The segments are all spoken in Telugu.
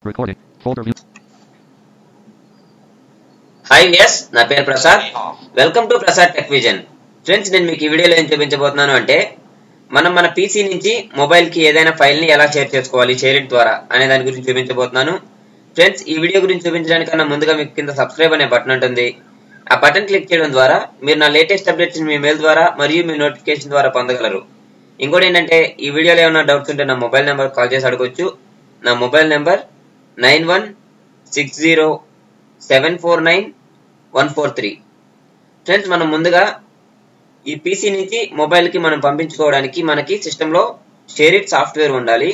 Recording. Folder view. హాయ్ ఎస్ నా పేరు Prasad. Welcome to Prasad tech vision. Friends, నేను మీకు ఈ వీడియోలో ఏం చూపించబోతున్నాను అంటే మన పీసీ నుంచి మొబైల్ కి ఏదైనా ఫైల్ ని ఎలా షేర్ చేసుకోవాలి షేర్ ఇట్ ద్వారా అనే దాని గురించి చూపించబోతున్నాను. ఫ్రెండ్స్, ఈ వీడియో గురించి చూపించడానికన్నా ముందుగా మీకు కింద సబ్స్క్రైబ్ అనే బటన్ ఉంటుంది. ఆ బటన్ క్లిక్ చేయడం ద్వారా మీరు నా లేటెస్ట్ అప్డేట్స్ మీ మెయిల్ ద్వారా మరియు మీ నోటిఫికేషన్ ద్వారా పొందగలరు. ఇంకోటి ఏంటంటే, ఈ వీడియోలో ఏమైనా డౌట్స్ ఉంటే నా మొబైల్ నెంబర్ కాల్ చేసి అడగొచ్చు. నా మొబైల్ నెంబర్ 9160749143. ఫ్రెండ్స్, మనం ముందుగా ఈ పీసీ నుంచి మొబైల్ కి మనం పంపించుకోవడానికి మనకి సిస్టమ్ లో షేర్ ఇట్ సాఫ్ట్వేర్ ఉండాలి.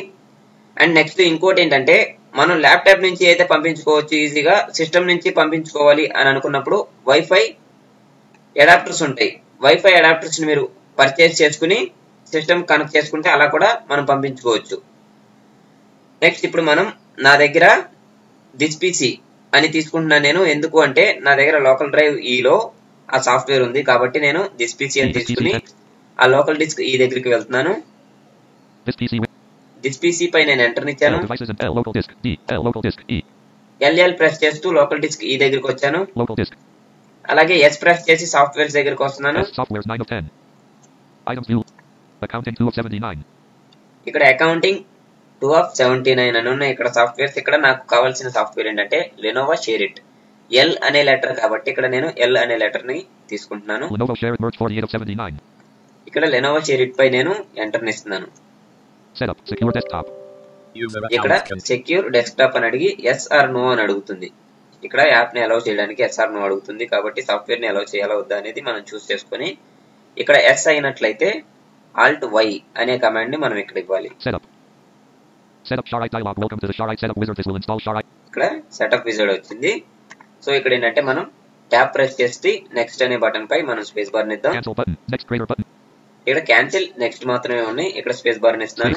అండ్ నెక్స్ట్ ఇంకోటి ఏంటంటే, మనం ల్యాప్టాప్ నుంచి అయితే పంపించుకోవచ్చు ఈజీగా. సిస్టమ్ నుంచి పంపించుకోవాలి అని అనుకున్నప్పుడు వైఫై అడాప్టర్స్ ఉంటాయి. వైఫై అడాప్టర్స్ ని మీరు పర్చేస్ చేసుకుని సిస్టమ్ కనెక్ట్ చేసుకుంటే అలా కూడా మనం పంపించుకోవచ్చు. నెక్స్ట్ ఇప్పుడు మనం నా దగ్గర దిస్ పీసీ అని తీసుకుంటున్నాను నేను. ఎందుకు అంటే నా దగ్గర లోకల్ డ్రైవ్ ఈలో ఆ సాఫ్ట్వేర్ ఉంది కాబట్టి నేను దిస్ పీసీ అని తీసుకుని ఆ లోకల్ డిస్క్ ఈ దగ్గరికి వెళ్తున్నాను. దిస్ పీసీ పై నేను ఎంటర్ ఇచ్చాను. ఎల్ఎల్ ప్రెస్ చేస్తూ లోకల్ డిస్క్ ఈ దగ్గరికి వచ్చాను. అలాగే ఎస్ ప్రెస్ చేసి సాఫ్ట్వేర్స్ దగ్గరికి వస్తున్నాను. ఇక్కడ అకౌంటింగ్ 2 of 79 అని ఉన్నాయి. ఇక్కడ సాఫ్ట్వేర్స్. ఇక్కడ నాకు కావాల్సిన సాఫ్ట్వేర్ ఏంటంటే లెనోవా షేర్ ఇట్. ఎల్ అనే లెటర్ కాబట్టి ఇక్కడ నేను ఎల్ అనే లెటర్ ని తీసుకుంటున్నాను. ఇక్కడ లెనోవా షేర్ ఇట్ పై నేను ఎంటర్ ఇస్తున్నాను. ఇక్కడ సెక్యూర్ డెస్క్టాప్ అని అడిగి ఎస్ ఆర్ నో అని అడుగుతుంది. ఇక్కడ యాప్ ని అలౌ చేయడానికి ఎస్ ఆర్ నో అడుగుతుంది కాబట్టి సాఫ్ట్వేర్ ని అలౌ చేయాలా వద్దా అనేది మనం చూస్ చేసుకుని ఇక్కడ ఎస్ అయినట్లయితే ఆల్ట్ వై అనే కమాండ్ ని మనం ఇక్కడ ఇవ్వాలి. ఇక్కడ సెటప్ విజార్డ్ వచ్చింది. సో ఇక్కడ ఏంటంటే మనం ట్యాప్ ప్రెస్ చేసి నెక్స్ట్ అనే బటన్ పై మనం స్పేస్ బార్ ఇద్దాం. ఇక్కడ క్యాన్సిల్ నెక్స్ట్ మాత్రమే ఉన్నాయి. ఇక్కడ స్పేస్ బార్ ఇస్తున్నాను.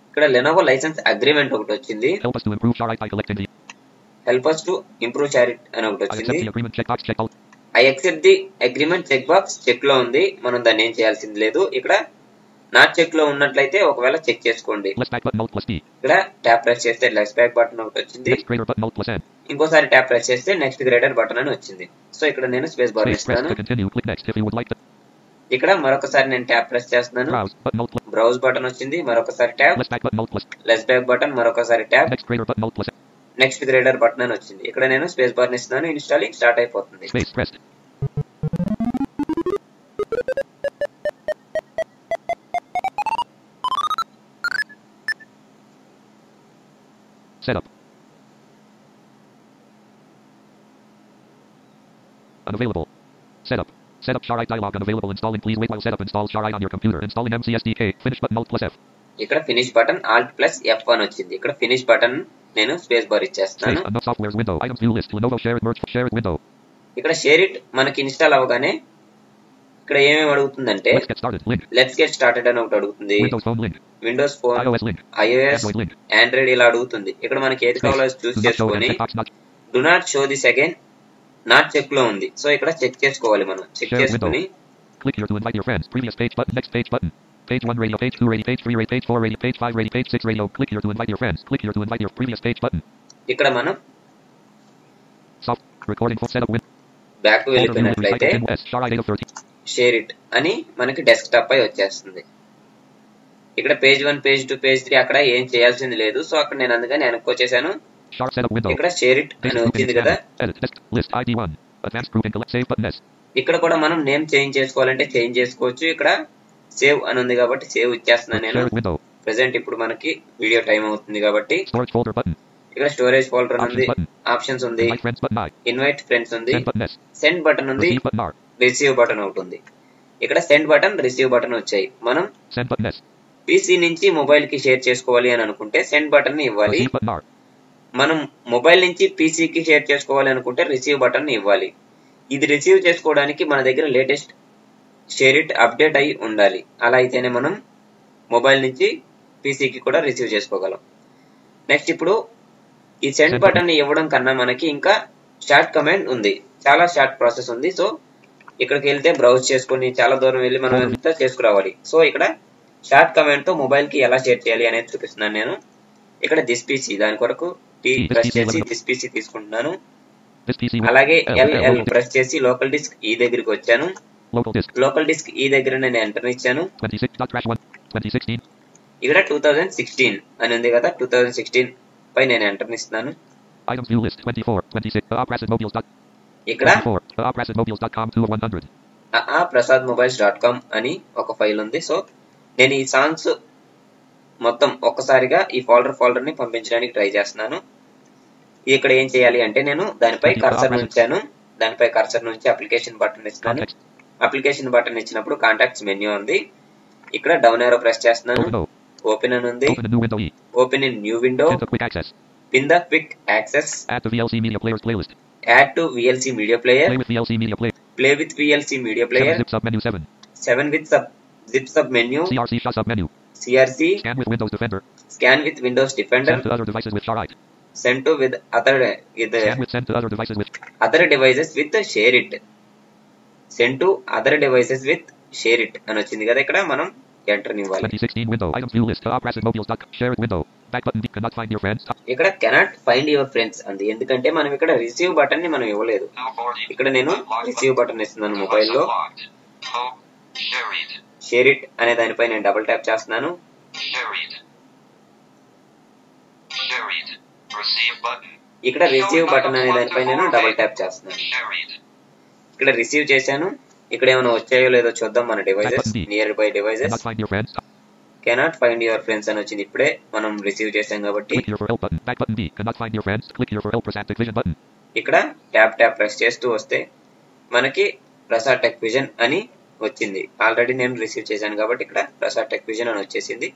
ఇక్కడ లెనోవో లైసెన్స్ అగ్రిమెంట్ ఒకటి వచ్చింది. Help us to improve share it అని ఒకటి వచ్చింది. I accept the agreement check box check లో ఉంది. మనం దాన్ని ఏం చేయాల్సింది లేదు. ఇక్కడ నాట్ చెక్ లో ఉన్నట్లయితే ఒకవేళ చెక్ చేసుకోండి. ఇక్కడ ట్యాప్ ప్రెస్ చేస్తే లెఫ్ట్ బ్యాక్ బటన్ ఒకటి వచ్చింది. ఇంకోసారి ట్యాప్ ప్రెస్ చేస్తే నెక్స్ట్ గ్రేటర్ బటన్ అని వచ్చింది. సో ఇక్కడ నేను స్పేస్ బార్ ఇస్తాను. ఇక్కడ మరొకసారి నేను ట్యాప్ ప్రెస్ చేస్తున్నాను. బ్రౌజ్ బటన్ వచ్చింది. మరొకసారి ట్యాప్. లెఫ్ట్ బ్యాక్ బటన్ మరొకసారి ట్యాప్. నెక్స్ట్ గ్రేటర్ బటన్ అని వచ్చింది. ఇక్కడ నేను స్పేస్ బార్ ఇస్తున్నాను. ఇన్స్టాలింగ్ స్టార్ట్ అయిపోతుంది. Setup. Unavailable. Setup. Setup ShareIte dialog unavailable. Installing. Please wait while setup installs ShareIte on your computer. Installing MCSDK. Finish button Alt plus F. ఇక్కడ finish button Alt plus F అని వచ్చింది. ఇక్కడ ఫినిష్ బటన్ నేను స్పేస్ బార్ ఇచ్చేస్తాను. Softwares window. Items view list. Lenovo Share It merge Share It window. ఇక్కడ షేర్ ఇట్ మనకి ఇన్స్టాల్ అవగానే ఇక్కడ ఏమేమి అడుగుతుందంటే లెట్స్ గెట్ స్టార్టెడ్ అని ఒకటి అడుగుతుంది. విండోస్ ఫోన్, iOS, ఆండ్రాయిడ్ ఇలా అడుగుతుంది. ఇక్కడ మనకి ఏది కావాలో చూస్ చేసుకొని do not show this again not check లో ఉంది. సో ఇక్కడ చెక్ చేసుకోవాలి. మనం చెక్ చేసుకుని click here to invite your friends. Previous page button. Next page button. Page 1 radio, page 2 radio, page 3 radio, page 4 radio, page 5 radio, page 6 radio. Click here to invite your friends. Click here to invite your previous page button. ఇక్కడ మనం Soft recording full setup win. Back to వెళ్ళిపోయినట్లయితే షేర్ ఇట్ అని మనకి డెస్క్టాప్ పై వచ్చేస్తుంది. ఇక్కడ పేజ్ 1, పేజ్ 2, పేజ్ 3 అక్కడ ఏం చేయాల్సింది లేదు. సో అక్కడ నేను అందుకని వెనక్కి వచ్చేసాను. ఇక్కడ షేర్ ఇట్ అని వచ్చింది కదా. ఇక్కడ కూడా మనం నేమ్ చేంజ్ చేసుకోవాలంటే చేంజ్ చేసుకోవచ్చు. ఇక్కడ సేవ్ అని ఉంది కాబట్టి సేవ్ ఇచ్చేస్తున్నాను నేను. ప్రెసెంట్ ఇప్పుడు మనకి వీడియో టైం అవుతుంది కాబట్టి ఇక్కడ స్టోరేజ్ ఫోల్డర్ ఉంది, ఆప్షన్స్ ఉంది, ఇన్వైట్ ఫ్రెండ్స్ ఉంది, సెండ్ బటన్ ఉంది, రిసీవ్ బటన్ ఒకటి ఉంది. ఇక్కడ సెండ్ బటన్, రిసీవ్ బటన్ వచ్చాయి. మనం పీసీ నుంచి మొబైల్ కి షేర్ చేసుకోవాలి అని అనుకుంటే సెండ్ బటన్ ని ఇవ్వాలి. మనం మొబైల్ నుంచి పీసీకి షేర్ చేసుకోవాలి అనుకుంటే రిసీవ్ బటన్ ని ఇవ్వాలి. ఇది రిసీవ్ చేసుకోవడానికి మన దగ్గర లేటెస్ట్ షేర్ ఇట్ అప్డేట్ అయి ఉండాలి. అలా అయితేనే మనం మొబైల్ నుంచి పీసీకి కూడా రిసీవ్ చేసుకోగలం. నెక్స్ట్ ఇప్పుడు ఈ సెండ్ బటన్ ని ఇవ్వడం కన్నా మనకి ఇంకా షార్ట్ కమాండ్ ఉంది. చాలా షార్ట్ ప్రాసెస్ ఉంది. సో ఇక్కడికి వెళ్తే బ్రౌజ్ చేసుకుని చాలా దూరం వెళ్ళి మనం ఎంత చేసుకురావాలి. సో ఇక్కడ షార్ట్ కమాండ్ తో మొబైల్ కి ఎలా షేర్ చేయాలి అనేది చూపిస్తున్నాను నేను. ఇక్కడ దిస్ పీసీ దాని కొరకు టీ ప్రెస్ చేసి దిస్ పీసీ తీసుకుంటున్నాను. This PC అలాగే L ఎల్ ప్రెస్ చేసి లోకల్ డిస్క్ ఈ దగ్గరికి వచ్చాను. local disk లోకల్ డిస్క్ ఈ దగ్గర నేను ఎంటర్ ఇచ్చాను. 26.1 2016 ఇక్కడ 2016 అని ఉంది కదా, 2016 పై నేను ఎంటర్ ఇస్తున్నాను. items view list 24 26 aprasadmobiles. ఇక్కడ 24 aprasadmobiles.com 2 of 100 prasadmobiles.com అని ఒక ఫైల్ ఉంది. సో నేను ఈ సాంగ్స్ మొత్తం ఒక్కసారిగా ఈ ఫోల్డర్ ని పంపించడానికి ట్రై చేస్తున్నాను. ఇక్కడ ఏం చేయాలి అంటే నేను దానిపై కర్సర్ ఉంచాను. దానిపై కర్సర్ నుంచి అప్లికేషన్ బటన్ ఇస్తాను. అప్లికేషన్ బటన్ ఇచ్చినప్పుడు కాంటాక్ట్స్ మెన్యూ ఉంది. ఇక్కడ డౌన్ ఏరో ప్రెస్ చేస్తున్నాను. ఓపెన్ అని ఉంది. Open in new window. Pin the quick access. add to VLC media players playlist. Add to VLC media player. Play with VLC media player. Play with VLC media player. 7 zip sub menu 7. 7 with zip sub menu. CRC shut sub menu. CRC. Scan with Windows Defender. Scan with Windows Defender. Send to other devices with ShareIt. Send to with other Send to other devices with ShareIt. Send to other devices with ShareIt అని వచ్చింది కదా, ఇక్కడ మనం ఎంటర్ ఇవ్వాలి. 2016 window items view list aprasadmobiles.com share it window back button cannot find your friends. ఇక్కడ cannot find your friends అంది. ఎందుకంటే మనం ఇక్కడ రిసీవ్ బటన్ ని మనం ఇవ్వలేదు. ఇక్కడ నేను రిసీవ్ బటన్ ఇస్తున్నాను మొబైల్లో. షేర్ ఇట్ అనే దానిపై నేను డబుల్ ట్యాప్ చేస్తున్నాను. ఇక్కడ రిసీవ్ బటన్ అనే దానిపై నేను డబుల్ ట్యాప్ చేస్తున్నాను. ఇక్కడ రిసీవ్ చేశాను. ఇక్కడ ఏమైనా వచ్చాయో లేదో చూద్దాం. మన devices near by devices cannot find your friends అని వచ్చింది. ఇప్పుడే మనం రిసీవ్ చేసాం కాబట్టి ఇక్కడ ట్యాప్ ప్రెస్ చేస్తూ వస్తే మనకి ప్రసాద్ టెక్ విజన్ అని వచ్చింది. ఆల్రెడీ నేను రిసీవ్ చేశాను కాబట్టి ఇక్కడ ప్రసాద్ టెక్ విజన్ అని వచ్చేసింది.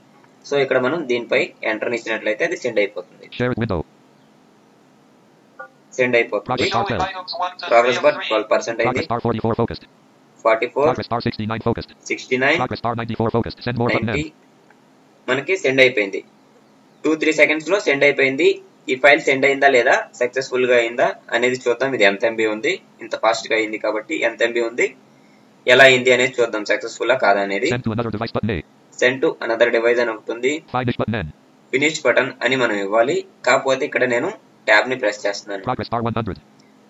సో ఇక్కడ మనం దీనిపై ఎంటర్ ఇచ్చినట్లయితే అది సెండ్ అయిపోతుంది. సెండ్ అయిపోతుంది. ప్రోగ్రెస్ బార్ 12% అయింది. 44 69 90 మనకి సెండ్ అయిపోయింది. 2-3 సెకండ్స్ లో సెండ్ అయిపోయింది. ఈ ఫైల్ సెండ్ అయిందా లేదా, సక్సెస్ఫుల్ గా అయిందా అనేది చూద్దాం. ఇది ఎంత ఎంబీ ఉంది, ఇంత ఫాస్ట్ గా అయింది కాబట్టి ఎంత ఎంబీ ఉంది, ఎలా అయింది అనేది చూద్దాం, సక్సెస్ఫుల్ కాదా అనేది. సెండ్ టు అనదర్ డివైస్ అని ఉంటుంది. ఫినిష్ బటన్ అని మనం ఇవ్వాలి. కాకపోతే ఇక్కడ నేను ట్యాబ్ ని ప్రెస్ చేస్తున్నాను.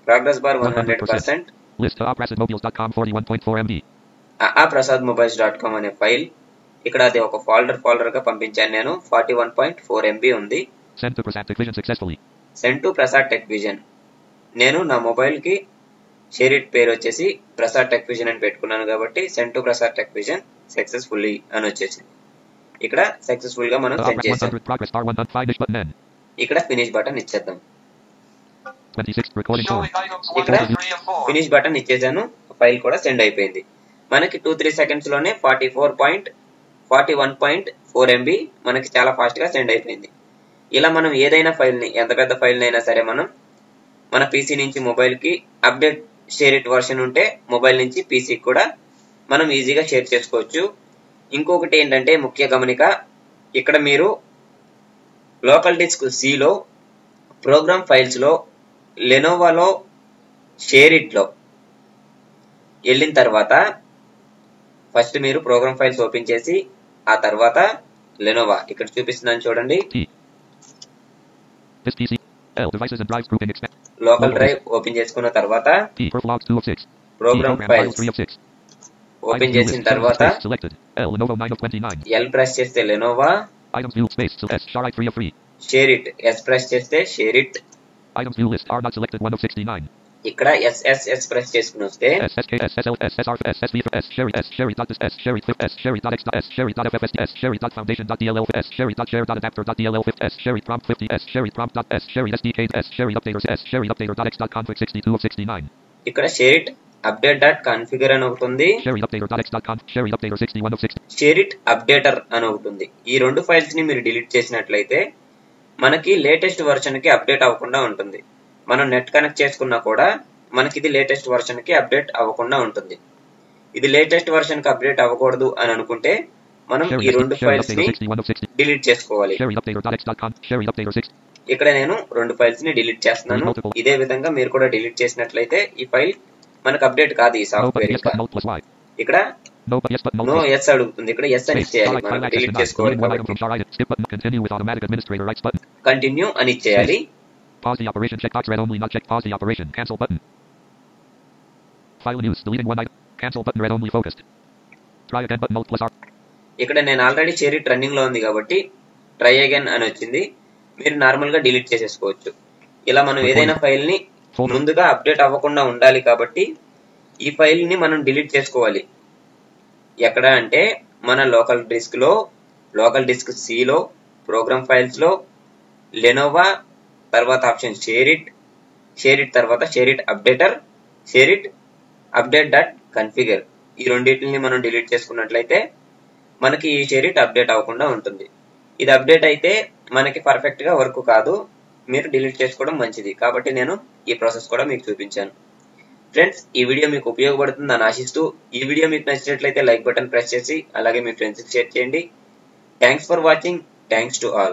Progress bar 100%. aprasadmobiles.com అనే ఫైల్ ఇక్కడ అది ఒక ఫోల్డర్ గా పంపించాను నేను. 41.4 MB ఉంది. Send to Prasad Tech Vision successfully. Send to Prasad Tech Vision. నేను నా మొబైల్ కి షేర్ ఇట్ పేరు వచ్చేసి ప్రసాద్ టెక్ విజన్ అని పెట్టుకున్నాను కాబట్టి send to Prasad tech vision successfully అని వచ్చేసింది. ఇక్కడ సక్సెస్ఫుల్ గా మనం సెండ్ చేసాం. ఇక్కడ ఫినిష్ బటన్ ఇచ్చేద్దాం. ఇక్కడ ఫినిష్ బటన్ ఇచ్చేసాను. ఫైల్ కూడా సెండ్ అయిపోయింది. మనకి 2-3 సెకండ్స్ లోనే 41.4 MB మనకి చాలా ఫాస్ట్ గా సెండ్ అయిపోయింది. ఇలా మనం ఏదైనా ఫైల్ ని, ఎంత పెద్ద ఫైల్ అయినా సరే, మనం మన పీసీ నుంచి మొబైల్ కి అప్డేట్ షేర్ ఇట్ వర్షన్ ఉంటే మొబైల్ నుంచి పీసీ కూడా మనం ఈజీగా షేర్ చేసుకోవచ్చు. ఇంకొకటి ఏంటంటే ముఖ్య గమనిక, ఇక్కడ మీరు లోకల్ డిస్క్ సి లో, ప్రోగ్రామ్ ఫైల్స్ లో, లెనోవాలో షేర్ ఇట్ లో వెళ్ళిన తర్వాత ఫస్ట్ మీరు ప్రోగ్రామ్ ఫైల్స్ ఓపెన్ చేసి ఆ తర్వాత లెనోవా ఇక్కడ చూపిస్తున్నాను చూడండి. లోకల్ డ్రైవ్ ఓపెన్ చేసుకున్న తర్వాత ప్రోగ్రామ్ ఫైల్స్ ఓపెన్ చేసిన తర్వాత ఎల్ ప్రెస్ చేస్తే Lenovo, share it S press చేస్తే షేర్ ఇట్, ఇక్కడ ఎస్ఎస్ఎస్ ప్రెస్ చేసుకుని వస్తే ఇక్కడ share it update dot configure అని ఒకటి ఉంది, షేర్ ఇట్ అప్డేటర్ అని ఒకటి ఉంది. ఈ రెండు ఫైల్స్ ని మీరు డిలీట్ చేసినట్లయితే మనకి లేటెస్ట్ వర్షన్ కి అప్డేట్ అవ్వకుండా ఉంటుంది. మనం నెట్ కనెక్ట్ చేసుకున్నా కూడా మనకి ఇది లేటెస్ట్ వర్షన్ కి అప్డేట్ అవ్వకుండా ఉంటుంది. ఇది లేటెస్ట్ వర్షన్ కి అప్డేట్ అవ్వకూడదు అని అనుకుంటే మనం ఈ రెండు ఫైల్స్ ని డిలీట్ చేసుకోవాలి. ఇక్కడ నేను రెండు ఫైల్స్ ని డిలీట్ చేస్తున్నాను. ఇదే విధంగా మీరు కూడా డిలీట్ చేసినట్లయితే ఈ ఫైల్ మనకు అప్డేట్ కాదు. ఈ సాఫ్ట్వేర్ ఇక్కడ No, but yes, button. No yes అడుగుతుంది. ఇక్కడ ఎస్ అని ఇచ్చేయాలి. మనం డిలీట్ చేసుకోవాలి కాబట్టి Skip button. Continue with automatic administrator rights button. Continue అని ఇచ్చేయాలి. Pause the operation. Check box read only. Not check. Pause the operation. Cancel button. File news. Deleting one item. Cancel button. Read only focused. Try again button. Alt plus R. ఇక్కడ నేను ఆల్రెడీ షేర్ ఇట్ రన్నింగ్ లో ఉంది కాబట్టి ట్రై అగైన్ అని వచ్చింది. మీరు నార్మల్ గా డిలీట్ చేసేసుకోవచ్చు. ఇలా మనం ఏదైనా ఫైల్ ని ముందుగా అప్డేట్ అవ్వకుండా ఉండాలి కాబట్టి ఈ ఫైల్ ని మనం డిలీట్ చేసుకోవాలి. ఎక్కడ అంటే మన లోకల్ డిస్క్ సి లో, ప్రోగ్రామ్ ఫైల్స్ లో, లెనోవా, తర్వాత ఆప్షన్ షేర్ ఇట్ తర్వాత share it updater, share it update dot configure. ఈ రెండింటిని మనం డిలీట్ చేసుకున్నట్లయితే మనకి ఈ షేర్ ఇట్ అప్డేట్ అవ్వకుండా ఉంటుంది. ఇది అప్డేట్ అయితే మనకి పర్ఫెక్ట్ గా వర్క్ కాదు. మీరు డిలీట్ చేసుకోవడం మంచిది. కాబట్టి నేను ఈ ప్రాసెస్ కూడా మీకు చూపించాను. ఫ్రెండ్స్, ఈ వీడియో మీకు ఉపయోగపడుతుందని ఆశిస్తూ, ఈ వీడియో మీకు నచ్చినట్లయితే లైక్ బటన్ ప్రెస్ చేసి అలాగే మీ ఫ్రెండ్స్ కి షేర్ చేయండి. Thanks for watching. Thanks to all.